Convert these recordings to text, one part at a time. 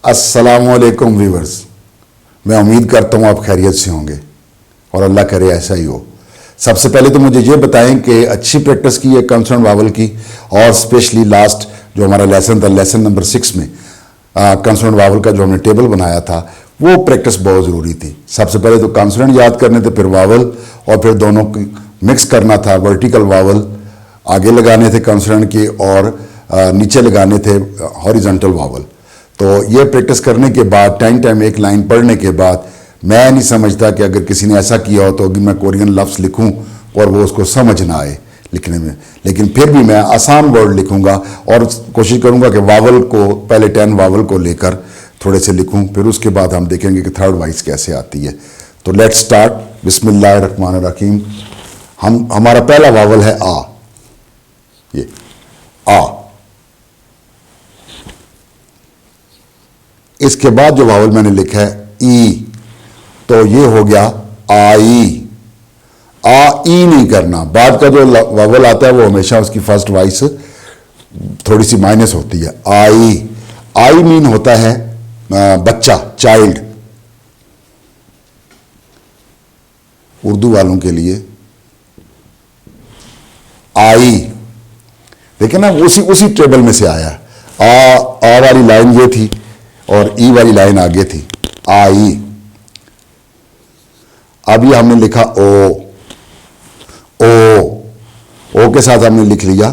अस्सलामुअलैकुम व्यूवर्स, मैं उम्मीद करता हूँ आप खैरियत से होंगे और अल्लाह करे ऐसा ही हो। सबसे पहले तो मुझे ये बताएं कि अच्छी प्रैक्टिस की है कंसोनेंट वावल की, और स्पेशली लास्ट जो हमारा लेसन था, लेसन नंबर 6 में कंसोनेंट वावल का जो हमने टेबल बनाया था, वो प्रैक्टिस बहुत ज़रूरी थी। सबसे पहले तो कंसोनेंट याद करने थे, फिर वावल, और फिर दोनों की मिक्स करना था। वर्टिकल वावल आगे लगाने थे कंसोनेंट के, और नीचे लगाने थे हॉरिजॉन्टल वावल। तो ये प्रैक्टिस करने के बाद टाइम एक लाइन पढ़ने के बाद मैं नहीं समझता कि अगर किसी ने ऐसा किया हो तो अगर मैं कोरियन लफ्ज़ लिखूं और वो उसको समझ ना आए लिखने में, लेकिन फिर भी मैं आसान वर्ड लिखूंगा और कोशिश करूंगा कि वावल को पहले 10 वावल को लेकर थोड़े से लिखूं, फिर उसके बाद हम देखेंगे कि थर्ड वाइस कैसे आती है। तो लेट्स स्टार्ट। बिस्मिल्लाहिर्रहमानिर्रहीम। हमारा पहला वावल है आ। ये आ। इसके बाद जो वावल मैंने लिखा है ई, तो ये हो गया आई। आ ई नहीं करना, बाद का जो वावल आता है वो हमेशा उसकी फर्स्ट वॉइस थोड़ी सी माइनस होती है। आई। आई मीन होता है बच्चा, चाइल्ड, उर्दू वालों के लिए। आई देखिए ना, उसी टेबल में से आया। आ वाली लाइन ये थी और ई वाली लाइन आगे थी, आई। अब ये हमने लिखा ओ। ओ के साथ हमने लिख लिया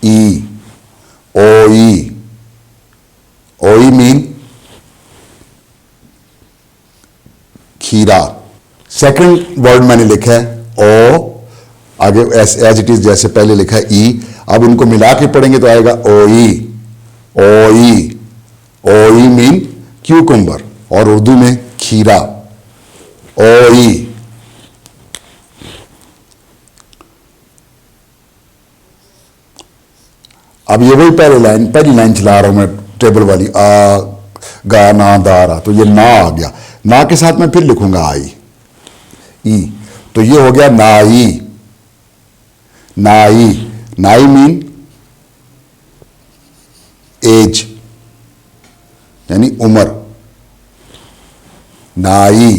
ई। ओ ई। ओ ई मीन खीरा। सेकंड वर्ड मैंने लिखा है ओ, आगे एज इट इज जैसे पहले लिखा है ई। अब उनको मिला के पढ़ेंगे तो आएगा ओ ई। ओ ई। ओ ई मीन क्यूकम्बर, और उर्दू में खीरा। ओ ई। अब ये वही पहली लाइन चला रहा हूं मैं टेबल वाली, आ गा ना दा रा, तो ये ना आ गया। ना के साथ मैं फिर लिखूंगा आई ई, तो ये हो गया नाई। नाई। नाई मीन एज, यानी उम्र। नाई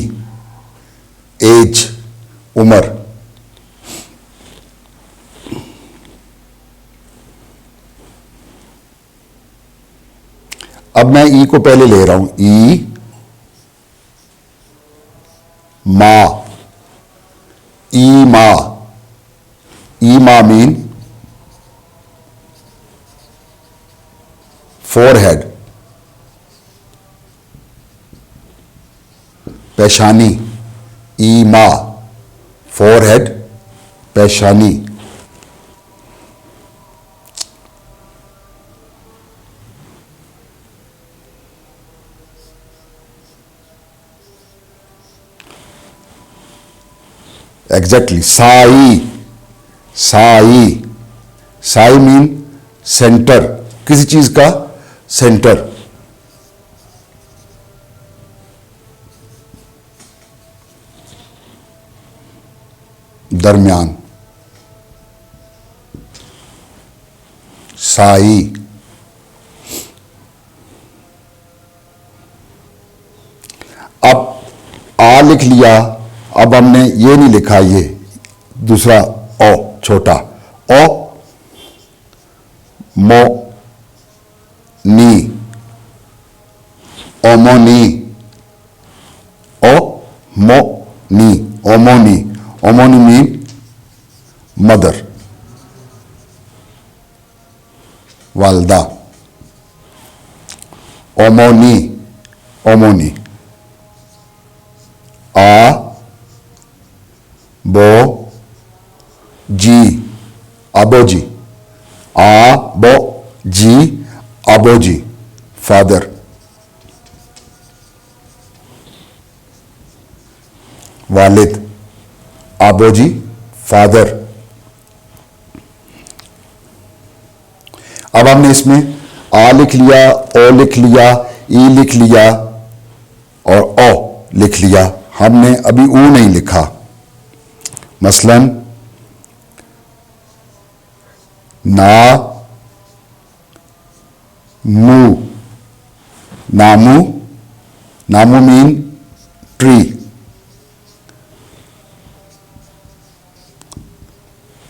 एज, उम्र। अब मैं ई को पहले ले रहा हूं, ई मां। ई मां। ई मां मीन फोरहेड, पेशानी। ई मां, फोरहेड, पेशानी। एग्जैक्टली। साई। साई। साई मीन सेंटर, किसी चीज का सेंटर। दरमियान। साई। अब आ लिख लिया। अब हमने ये नहीं लिखा, ये दूसरा ओ छोटा ओ, मो नी, ओमोनी। ओ मो नी, ओमोनी। ओमोनी मीन मदर, वालदा। ओमोनी। ओमोनी। आ बो जी, अबोजी। आ बो जी, अबोजी, फादर। वालिद, आबोजी, फादर। अब हमने इसमें आ लिख लिया, ओ लिख लिया, ई लिख लिया और ओ लिख लिया। हमने अभी ऊ नहीं लिखा। मसलन ना, नू, नामू, नामू मीन ट्री,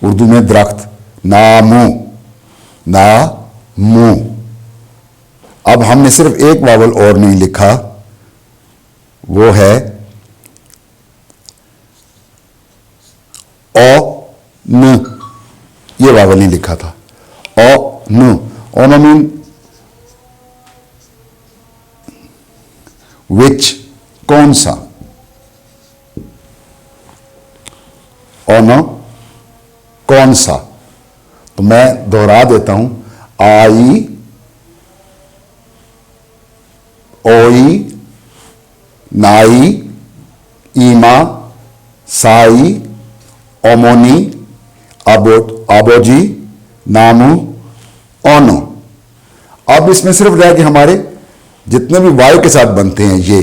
उर्दू में दरख्त, नामू, नामू। अब हमने सिर्फ एक वावल और नहीं लिखा, वो है ओ न, ये वावल नहीं लिखा था, ओ न। ओ न मीन विच, कौन सा, ओ न कौन सा। तो मैं दोहरा देता हूं, आई, ओई, नाई, ईमा, साई, ओमोनी, आबोजी, नामू, ओनो। अब इसमें सिर्फ रह कि हमारे जितने भी वाई के साथ बनते हैं ये,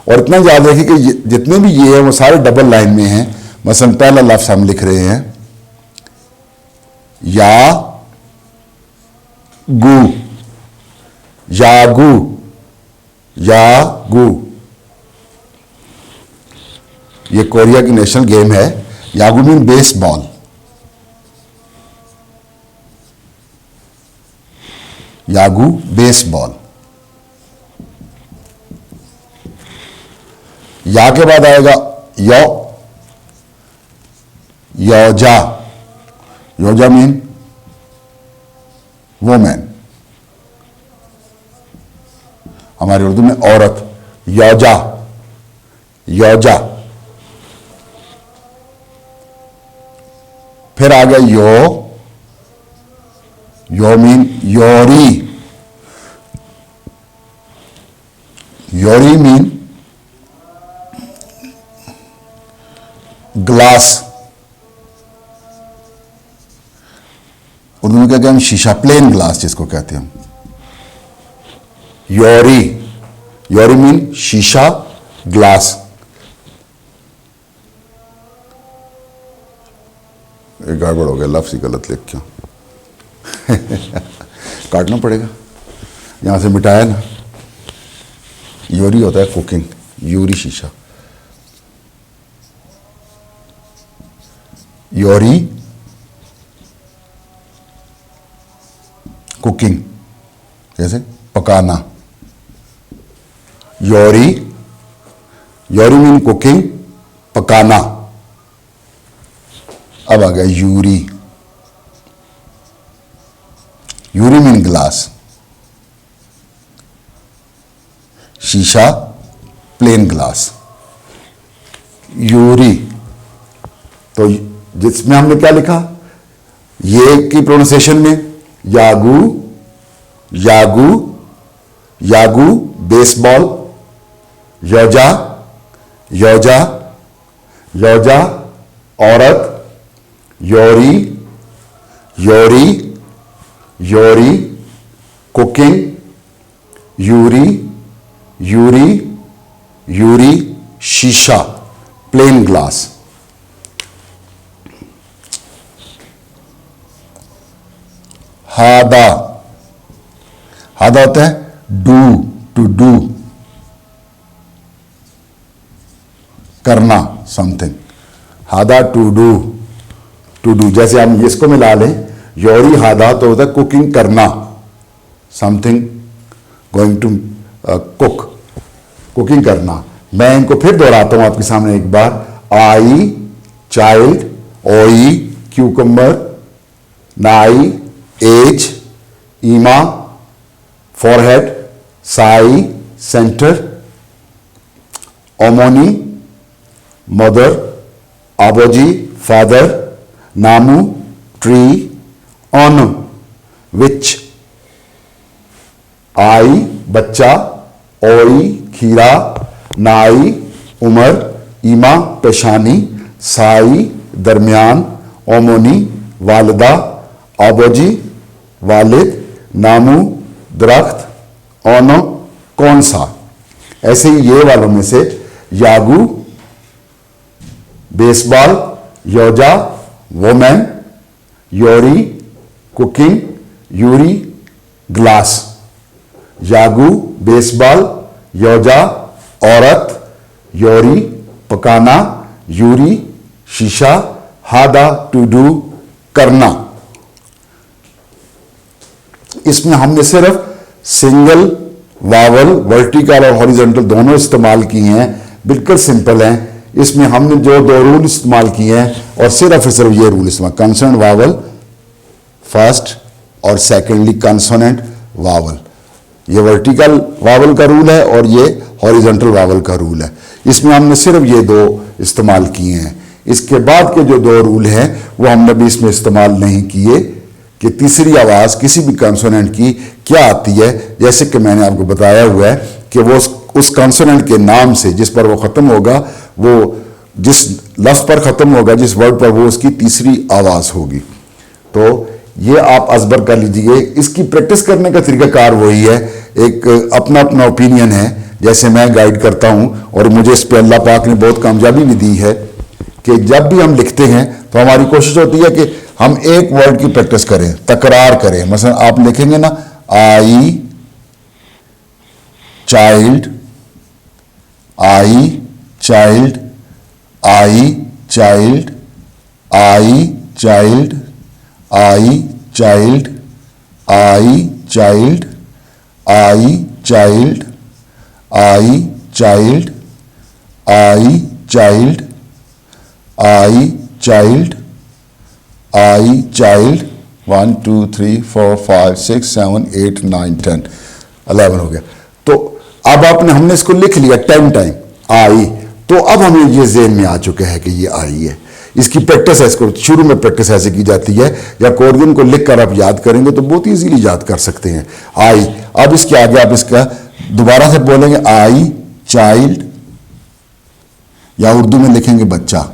और इतना याद रखिए कि जितने भी ये हैं वो सारे डबल लाइन में हैं। मसलन पहला लफ्ज हम लिख रहे हैं या गु, यागु, यागु। ये कोरिया की नेशनल गेम है। यागु मीन बेसबॉल, यागु बेसबॉल। या के बाद आएगा यो, योजा, योजा मीन वोमेन, हमारी उर्दू में औरत, योजा, योजा। फिर आ गया यो, यो मीन योरी, योरी मीन ग्लास, उर्दू में कहते हैं हम शीशा, प्लेन ग्लास जिसको कहते हैं हम, योरी, योरी मीन शीशा, ग्लास। एक गड़बड़ हो गया, लफ्ज़ ही गलत लिख क्यों काटना पड़ेगा, यहां से मिटाया ना। योरी होता है कुकिंग, यूरी शीशा, योरी कुकिंग, कैसे पकाना, योरी, योरी मीन कुकिंग, पकाना। अब आ गया यूरी, यूरी मीन ग्लास, शीशा प्लेन ग्लास, यूरी। तो जिसमें हमने क्या लिखा, ये की प्रोनाउंसिएशन में यागू, यागू, यागू बेसबॉल, योजा, योजा, योजा औरत, योरी, योरी, योरी कुकिंग, यूरी, यूरी, यूरी शीशा प्लेन ग्लास। हादा, हादा होता है डू, टू डू, करना समथिंग, हादा टू डू, टू डू। जैसे हम इसको मिला लें, योरी हादा तो होता है कुकिंग करना, something going to cook, cooking करना। मैं इनको फिर दोहराता हूं आपके सामने एक बार, आई चाइल्ड, ओई क्यूकम्बर, नाई एज, ईमा फॉरहेड, साई सेंटर, ओमोनी मदर, आबोजी फादर, नामू ट्री, ऑन विच, आई बच्चा, ओई खीरा, नाई उमर, ईमा पेशानी, साई दरमियान, ओमोनी वालिदा, आबोजी वालिद, नामू दरख्त, ओनो कौन सा। ऐसे ही ये वालों में से यागू बेसबॉल, योजा वोमेन, योरी कुकिंग, यूरी ग्लास, यागू बेसबॉल, योजा औरत, योरी पकाना, यूरी शीशा, हादा टू डू करना। इसमें हमने सिर्फ सिंगल वावल वर्टिकल और हॉरिजॉन्टल दोनों इस्तेमाल किए हैं, बिल्कुल सिंपल हैं। इसमें हमने जो दो रूल इस्तेमाल किए हैं और सिर्फ ये रूल इस्तेमाल, कंसोनेंट वावल फर्स्ट और सेकेंडली कंसोनेंट वावल, ये वर्टिकल वावल का रूल है और ये हॉरिजॉन्टल वावल का रूल है। इसमें हमने सिर्फ ये दो इस्तेमाल किए हैं। इसके बाद के जो दो रूल हैं वो हमने भी इसमें इस्तेमाल नहीं किए कि तीसरी आवाज किसी भी कंसोनेंट की क्या आती है। जैसे कि मैंने आपको बताया हुआ है कि वो उस कंसोनेंट के नाम से जिस पर वो खत्म होगा, वो जिस लफ्ज पर खत्म होगा, जिस वर्ड पर, वो उसकी तीसरी आवाज होगी। तो ये आप अजबर कर लीजिए। इसकी प्रैक्टिस करने का तरीकाकार वही है, एक अपना अपना ओपिनियन है। जैसे मैं गाइड करता हूं और मुझे इस पर अल्लाह पाक ने बहुत कामयाबी भी दी है कि जब भी हम लिखते हैं तो हमारी कोशिश होती है कि हम एक वर्ड की प्रैक्टिस करें, तकरार करें। मसलन आप लिखेंगे ना, आई चाइल्ड, आई चाइल्ड, आई चाइल्ड, आई चाइल्ड, आई चाइल्ड, आई चाइल्ड, आई चाइल्ड, आई चाइल्ड, आई चाइल्ड, आई चाइल्ड, आई चाइल्ड, 1 2 3 4 5 6 7 8 9 10 11 हो गया। तो अब हमने इसको लिख लिया 10 टाइम आई, तो अब हमें ये ज़हन में आ चुका है कि ये आई है। इसकी प्रैक्टिस है, इसको शुरू में प्रैक्टिस ऐसे की जाती है, या कोरियन को लिख कर आप याद करेंगे तो बहुत इजीली याद कर सकते हैं आई। अब इसके आगे आप इसका दोबारा से बोलेंगे, आई चाइल्ड, या उर्दू में लिखेंगे बच्चा,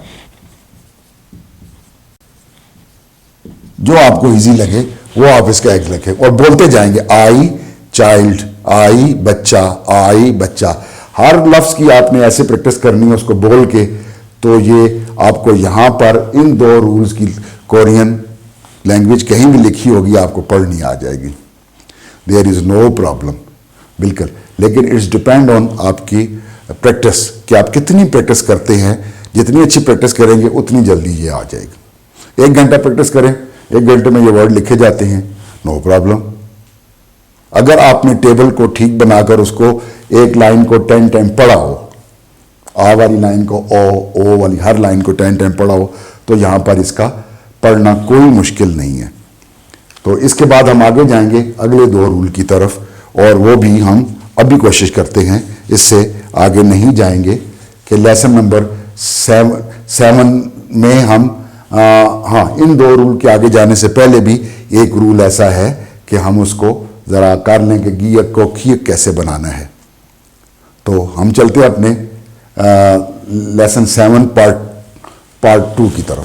जो आपको इजी लगे वो आप इसका एक लिखें और बोलते जाएंगे, आई चाइल्ड, आई बच्चा, आई बच्चा। हर लफ्ज की आपने ऐसे प्रैक्टिस करनी है उसको बोल के, तो ये आपको यहां पर इन दो रूल्स की कोरियन लैंग्वेज कहीं भी लिखी होगी आपको पढ़नी आ जाएगी। देयर इज नो प्रॉब्लम, बिल्कुल। लेकिन इट्स डिपेंड ऑन आपकी प्रैक्टिस कि आप कितनी प्रैक्टिस करते हैं। जितनी अच्छी प्रैक्टिस करेंगे उतनी जल्दी ये आ जाएगी। 1 घंटा प्रैक्टिस करें, 1 घंटे में ये वर्ड लिखे जाते हैं, नो प्रॉब्लम। अगर आपने टेबल को ठीक बनाकर उसको एक लाइन को 10 टाइम पढ़ा हो, आ वाली लाइन को ओ वाली हर लाइन को 10 टाइम पढ़ा हो, तो यहां पर इसका पढ़ना कोई मुश्किल नहीं है। तो इसके बाद हम आगे जाएंगे अगले 2 रूल की तरफ, और वो भी हम अभी कोशिश करते हैं, इससे आगे नहीं जाएंगे कि लेसन नंबर 7 में हम हाँ, इन 2 रूल के आगे जाने से पहले भी एक रूल ऐसा है कि हम उसको ज़रा कर लें कि गियक को खीक कैसे बनाना है। तो हम चलते हैं अपने लेसन 7 पार्ट 2 की तरफ।